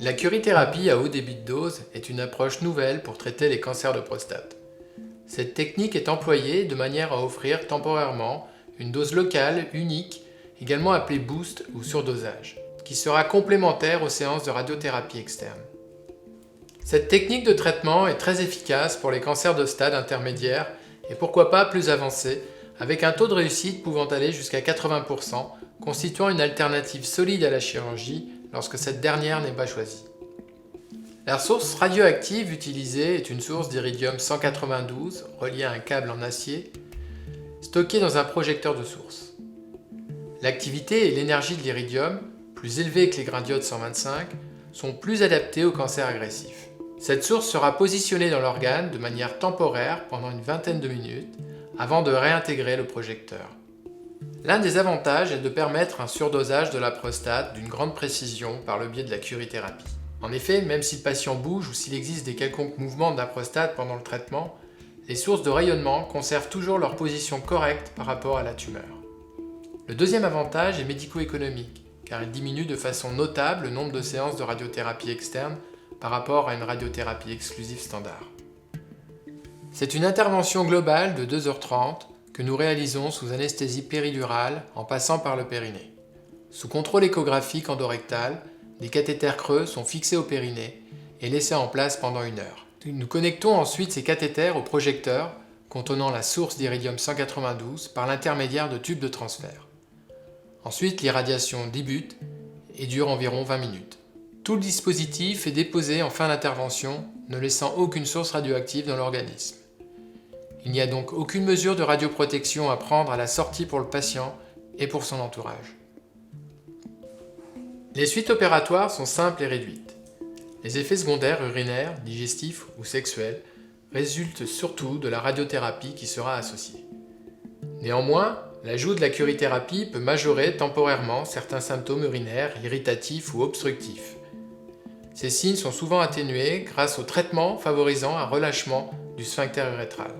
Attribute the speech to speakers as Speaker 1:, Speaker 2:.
Speaker 1: La curithérapie à haut débit de dose est une approche nouvelle pour traiter les cancers de prostate. Cette technique est employée de manière à offrir temporairement une dose locale unique, également appelée boost ou surdosage, qui sera complémentaire aux séances de radiothérapie externe. Cette technique de traitement est très efficace pour les cancers de stade intermédiaire et pourquoi pas plus avancés, avec un taux de réussite pouvant aller jusqu'à 80%, constituant une alternative solide à la chirurgie lorsque cette dernière n'est pas choisie. La source radioactive utilisée est une source d'iridium-192 reliée à un câble en acier, stockée dans un projecteur de source. L'activité et l'énergie de l'iridium, plus élevées que les grains d'iode 125, sont plus adaptées au cancer agressif. Cette source sera positionnée dans l'organe de manière temporaire pendant une vingtaine de minutes avant de réintégrer le projecteur. L'un des avantages est de permettre un surdosage de la prostate d'une grande précision par le biais de la curithérapie. En effet, même si le patient bouge ou s'il existe des quelconques mouvements de la prostate pendant le traitement, les sources de rayonnement conservent toujours leur position correcte par rapport à la tumeur. Le deuxième avantage est médico-économique, car il diminue de façon notable le nombre de séances de radiothérapie externe par rapport à une radiothérapie exclusive standard. C'est une intervention globale de 2h30 que nous réalisons sous anesthésie péridurale en passant par le périnée. Sous contrôle échographique endorectal, des cathéters creux sont fixés au périnée et laissés en place pendant 1 heure. Nous connectons ensuite ces cathéters au projecteur contenant la source d'iridium-192 par l'intermédiaire de tubes de transfert. Ensuite, l'irradiation débute et dure environ 20 minutes. Tout le dispositif est déposé en fin d'intervention, ne laissant aucune source radioactive dans l'organisme. Il n'y a donc aucune mesure de radioprotection à prendre à la sortie pour le patient et pour son entourage. Les suites opératoires sont simples et réduites. Les effets secondaires urinaires, digestifs ou sexuels résultent surtout de la radiothérapie qui sera associée. Néanmoins, l'ajout de la curithérapie peut majorer temporairement certains symptômes urinaires irritatifs ou obstructifs. Ces signes sont souvent atténués grâce au traitement favorisant un relâchement du sphincter urétral.